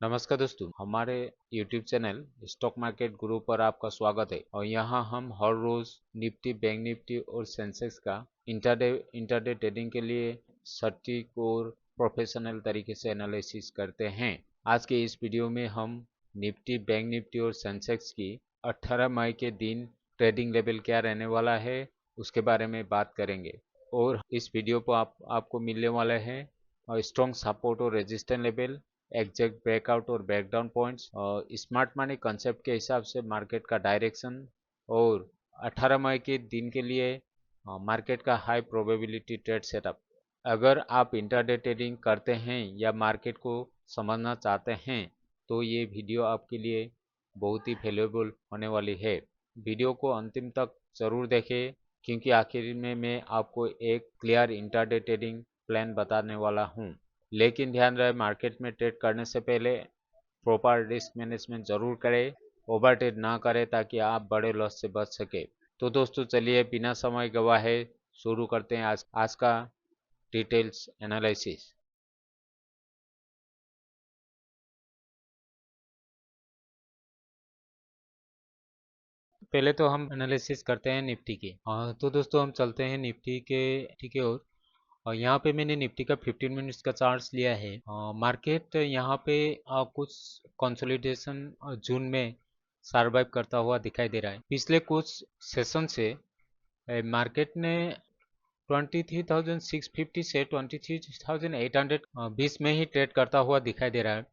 नमस्कार दोस्तों, हमारे YouTube चैनल स्टॉक मार्केट गुरु पर आपका स्वागत है। और यहाँ हम हर रोज निफ्टी, बैंक निफ्टी और सेंसेक्स का इंटरडे ट्रेडिंग के लिए सटीक और प्रोफेशनल तरीके से एनालिसिस करते हैं। आज के इस वीडियो में हम निफ्टी, बैंक निफ्टी और सेंसेक्स की 18 मई के दिन ट्रेडिंग लेवल क्या रहने वाला है उसके बारे में बात करेंगे। और इस वीडियो पर आपको मिलने वाले हैं स्ट्रॉन्ग सपोर्ट और रेजिस्टेंस लेवल, एग्जैक्ट ब्रेकआउट और ब्रेकडाउन पॉइंट्स, और स्मार्ट मनी कंसेप्ट के हिसाब से मार्केट का डायरेक्शन, और 18 मई के दिन के लिए मार्केट का हाई प्रोबेबिलिटी ट्रेड सेटअप। अगर आप इंटरडे ट्रेडिंग करते हैं या मार्केट को समझना चाहते हैं तो ये वीडियो आपके लिए बहुत ही वैल्यूएबल होने वाली है। वीडियो को अंतिम तक जरूर देखें क्योंकि आखिर में मैं आपको एक क्लियर इंटरडे ट्रेडिंग प्लान बताने वाला हूँ। लेकिन ध्यान रहे, मार्केट में ट्रेड करने से पहले प्रॉपर रिस्क मैनेजमेंट जरूर करें, ओवर ट्रेड ना करें ताकि आप बड़े लॉस से बच सके। तो दोस्तों चलिए बिना समय गवाए शुरू करते हैं आज का डिटेल्स एनालिसिस। पहले तो हम एनालिसिस करते हैं निफ्टी की। तो दोस्तों हम चलते हैं निफ्टी के ठीक है। और यहाँ पे मैंने निफ्टी का 15 मिनट्स का चार्ट लिया है। मार्केट यहाँ पे कुछ कंसोलिडेशन जून में सर्वाइव करता हुआ दिखाई दे रहा है। पिछले कुछ सेशन से मार्केट ने 23,650 से 23,800 बीच में ही ट्रेड करता हुआ दिखाई दे रहा है।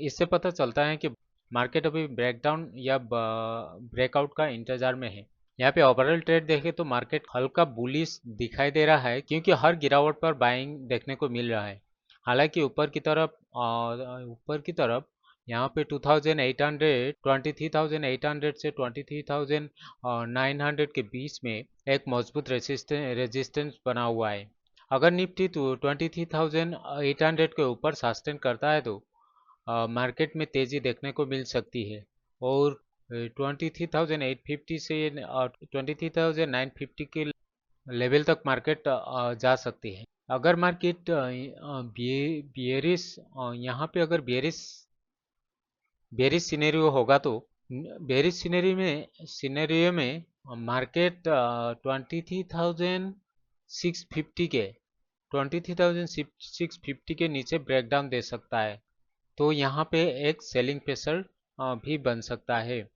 इससे पता चलता है कि मार्केट अभी ब्रेकडाउन या ब्रेकआउट का इंतजार में है। यहाँ पे ओवरऑल ट्रेड देखें तो मार्केट हल्का बुलिश दिखाई दे रहा है क्योंकि हर गिरावट पर बाइंग देखने को मिल रहा है। हालांकि ऊपर की तरफ यहाँ पे 2800 23,800 से 23,900 के बीच में एक मजबूत रेजिस्टेंस बना हुआ है। अगर निफ्टी तो 23,800 के ऊपर सस्टेन करता है तो मार्केट में तेजी देखने को मिल सकती है। और 23,850 से 23,950 के लेवल तक मार्केट जा सकती है। अगर मार्केट बियरिश यहाँ पे अगर बेरिश सिनेरियो होगा तो बेरिश सिनेरियो में मार्केट 23,650 के नीचे ब्रेकडाउन दे सकता है। तो यहाँ पे एक सेलिंग प्रेशर भी बन सकता है।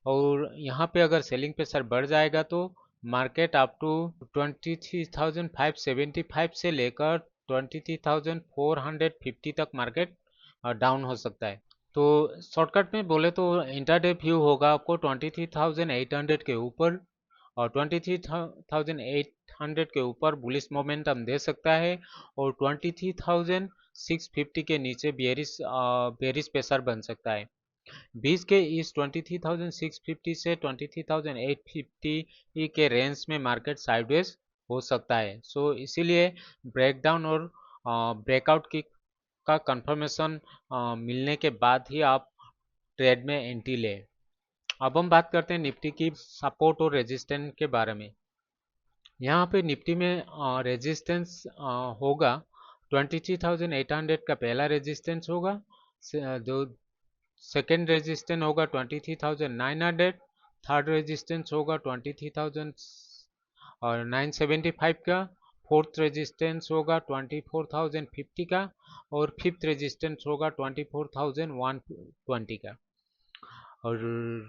और यहाँ पे अगर सेलिंग प्रेशर बढ़ जाएगा तो मार्केट अप टू 23,575 से लेकर 23,450 तक मार्केट डाउन हो सकता है। तो शॉर्टकट में बोले तो इंटरडे व्यू होगा आपको 23,800 के ऊपर, और 23,800 के ऊपर बुलिश मोमेंटम दे सकता है, और 23,650 के नीचे बेरिश प्रेशर बन सकता है। बीच के इस 23,650 से 23,850 के रेंज में मार्केट साइडवेज हो सकता है। सो इसीलिए ब्रेकडाउन और ब्रेकआउट की का कंफर्मेशन मिलने के बाद ही आप ट्रेड में एंट्री लें। अब हम बात करते हैं निफ्टी की सपोर्ट और रेजिस्टेंस के बारे में। यहाँ पे निफ्टी में रेजिस्टेंस होगा 23,800 का पहला रेजिस्टेंस होगा। जो सेकेंड रेजिस्टेंस होगा 23,900, थर्ड रेजिस्टेंस होगा 23,975 का, फोर्थ रेजिस्टेंस होगा 24,050 का, और फिफ्थ रेजिस्टेंस होगा 24,120 का। और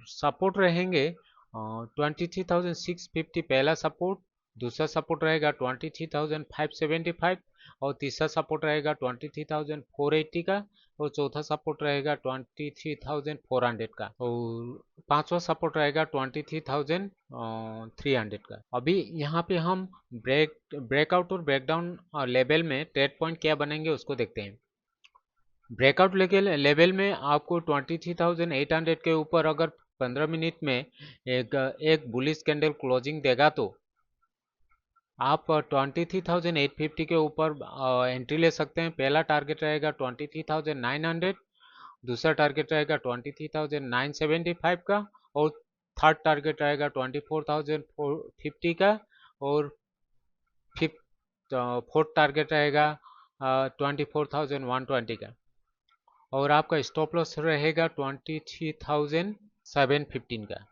सपोर्ट रहेंगे 23,650 पहला सपोर्ट, दूसरा सपोर्ट रहेगा 23,575, और तीसरा सपोर्ट रहेगा 23,480 का, और चौथा सपोर्ट रहेगा 23,400 का, और पांचवा सपोर्ट रहेगा 23,300 का। अभी यहाँ पे हम ब्रेकआउट और ब्रेकडाउन लेवल में ट्रेड पॉइंट क्या बनेंगे उसको देखते हैं। ब्रेकआउट लेवल में आपको 23,800 के ऊपर अगर 15 मिनट में एक बुलिश कैंडल क्लोजिंग देगा तो आप 23,850 के ऊपर एंट्री ले सकते हैं। पहला टारगेट रहेगा 23,900, दूसरा टारगेट रहेगा 23,975 का, और थर्ड टारगेट रहेगा 24,050 का, और फिफ्थ फोर्थ टारगेट रहेगा 24,120 का। और आपका स्टॉप लॉस रहेगा 23,715 का।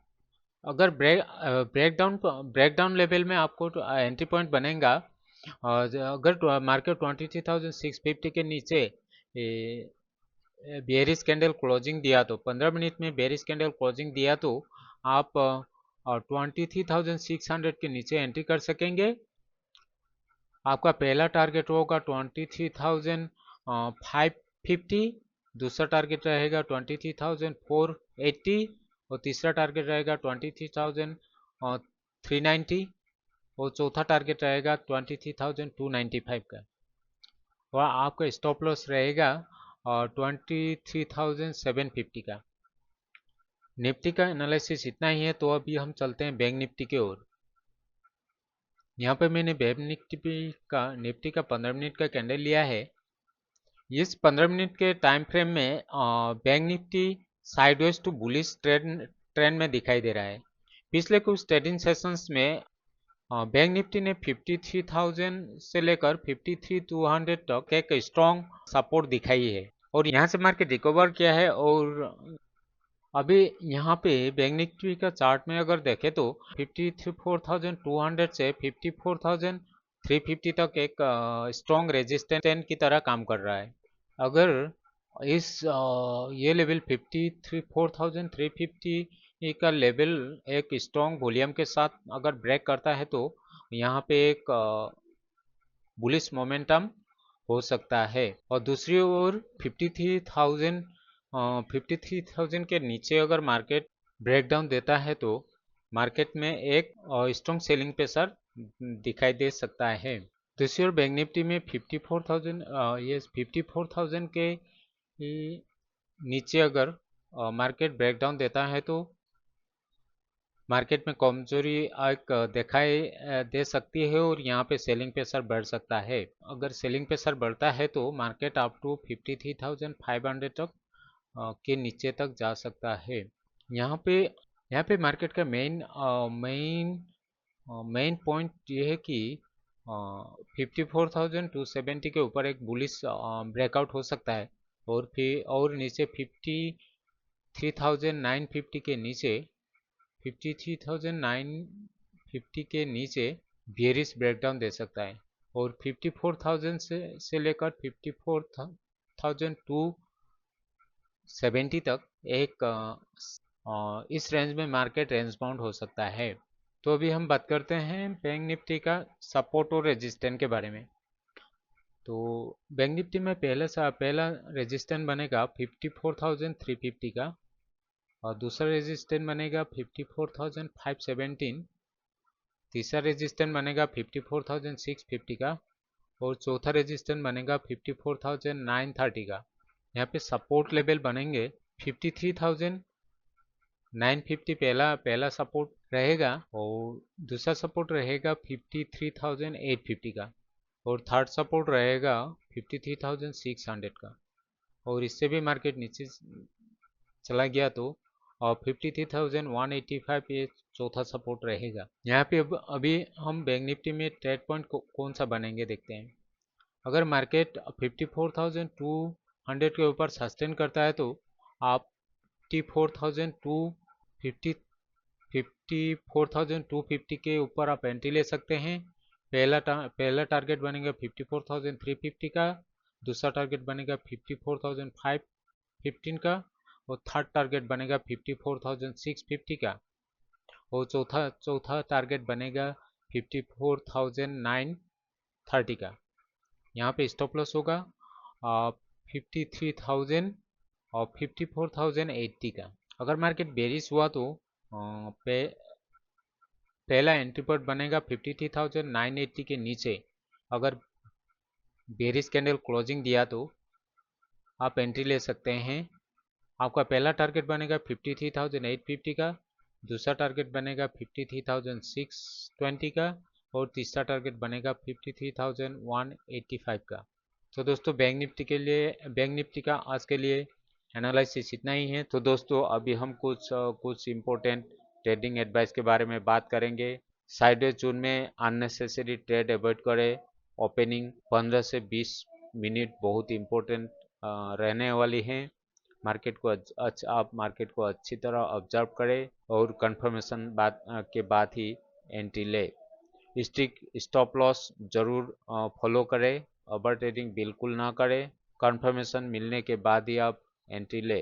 अगर ब्रेकडाउन लेवल में आपको एंट्री पॉइंट बनेगा, और अगर मार्केट 23,650 के नीचे बेरिश कैंडल क्लोजिंग दिया तो 15 मिनट में बेरिश कैंडल क्लोजिंग दिया तो आप 23,600 के नीचे एंट्री कर सकेंगे। आपका पहला टारगेट होगा 23,550, दूसरा टारगेट रहेगा 23,480 और तीसरा टारगेट रहेगा 23,390 और चौथा टारगेट रहेगा 23,295 का। और आपका स्टॉप लॉस रहेगा 23,750 का। निफ्टी का एनालिसिस इतना ही है, तो अभी हम चलते हैं बैंक निफ्टी की ओर। यहाँ पे मैंने बैंक निफ्टी का 15 मिनट का कैंडल लिया है। इस 15 मिनट के टाइम फ्रेम में Bank Nifty sideways to bullish trend में दिखाई दे रहा है। पिछले कुछ ट्रेडिंग सेशंस में बैंक निफ्टी ने 53,000 से लेकर 53,200 तक एक स्ट्रॉन्ग सपोर्ट दिखाई है और यहाँ से मार्केट रिकवर किया है। और अभी यहाँ पे बैंक निफ्टी का चार्ट में अगर देखें तो 54,200 से 54,350 तक एक स्ट्रॉन्ग रेजिस्टेंस की तरह काम कर रहा है। अगर ये लेवल 54,350 का लेवल एक स्ट्रॉन्ग वॉल्यूम के साथ अगर ब्रेक करता है तो यहाँ पे एक बुलिश मोमेंटम हो सकता है। और दूसरी ओर 53,000 के नीचे अगर मार्केट ब्रेकडाउन देता है तो मार्केट में एक स्ट्रॉन्ग सेलिंग प्रेशर दिखाई दे सकता है। दूसरी ओर बैंक निफ्टी में 54,000 के नीचे अगर मार्केट ब्रेकडाउन देता है तो मार्केट में कमजोरी एक दिखाई दे सकती है और यहाँ पे सेलिंग प्रेशर बढ़ सकता है। अगर सेलिंग प्रेशर बढ़ता है तो मार्केट अप टू 53,500 तक के नीचे तक जा सकता है। यहाँ पे मार्केट का मेन पॉइंट ये है कि 54,270 के ऊपर एक बुलिश ब्रेकआउट हो सकता है और नीचे 53,950 के नीचे 53,950 के नीचे बेयरिश ब्रेकडाउन दे सकता है और 54,000 से लेकर 54,270 तक एक इस रेंज में मार्केट रेंज बाउंड हो सकता है। तो अभी हम बात करते हैं बैंक निफ्टी का सपोर्ट और रेजिस्टेंस के बारे में। तो बैंक निफ्टी में पहला रेजिस्टेंस बनेगा 54,350 का और दूसरा रेजिस्टेंस बनेगा 54,517, तीसरा रेजिस्टेंस बनेगा 54,650 का और चौथा रेजिस्टेंस बनेगा 54,930 का। यहाँ पे सपोर्ट लेवल बनेंगे 53,950 पहला सपोर्ट रहेगा और दूसरा सपोर्ट रहेगा 53,850 का और थर्ड सपोर्ट रहेगा 53,600 का। और इससे भी मार्केट नीचे चला गया तो और 53,185 ये चौथा सपोर्ट रहेगा। यहाँ पे अभी हम बैंक निफ्टी में ट्रेड पॉइंट कौन सा बनेंगे देखते हैं। अगर मार्केट 54,200 के ऊपर सस्टेन करता है तो आप 54,250 के ऊपर आप एंट्री ले सकते हैं। पहला टारगेट बनेगा 54,350 का, दूसरा टारगेट बनेगा 54,515 का और थर्ड टारगेट बनेगा 54,650 का और चौथा टारगेट बनेगा 54,930 का। यहाँ पे स्टॉप लॉस होगा 53,000 और 54,080 का। अगर मार्केट बेरिश हुआ तो पहला एंट्री पॉइंट बनेगा 53,980 के नीचे। अगर बेरिश कैंडल क्लोजिंग दिया तो आप एंट्री ले सकते हैं। आपका पहला टारगेट बनेगा 53,850 का, दूसरा टारगेट बनेगा 53,620 का और तीसरा टारगेट बनेगा 53,185 का। तो दोस्तों बैंक निफ्टी का आज के लिए एनालिसिस इतना ही है। तो दोस्तों अभी हम कुछ इम्पोर्टेंट ट्रेडिंग एडवाइस के बारे में बात करेंगे। साइडवेज जोन में अननेसेसरी ट्रेड अवॉइड करें। ओपनिंग 15 से 20 मिनट बहुत इम्पोर्टेंट रहने वाली है। मार्केट को आप मार्केट को अच्छी तरह ऑब्जर्व करें और कंफर्मेशन के बाद ही एंट्री ले। स्टॉप लॉस जरूर फॉलो करें, ओवर ट्रेडिंग बिल्कुल ना करें। कंफर्मेशन मिलने के बाद ही आप एंट्री ले।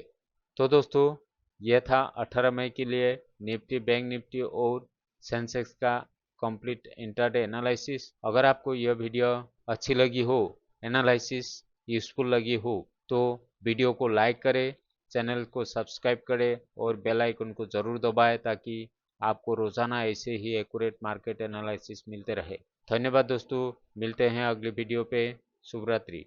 तो दोस्तों, यह था 18 मई के लिए निफ्टी, बैंक निफ्टी और सेंसेक्स का कंप्लीट इंट्राडे एनालिसिस। अगर आपको यह वीडियो अच्छी लगी हो, एनालिसिस यूजफुल लगी हो, तो वीडियो को लाइक करें, चैनल को सब्सक्राइब करें और बेल आइकन को ज़रूर दबाएं ताकि आपको रोज़ाना ऐसे ही एक्यूरेट मार्केट एनालिसिस मिलते रहे। धन्यवाद दोस्तों, मिलते हैं अगली वीडियो पे। शुभ रात्रि।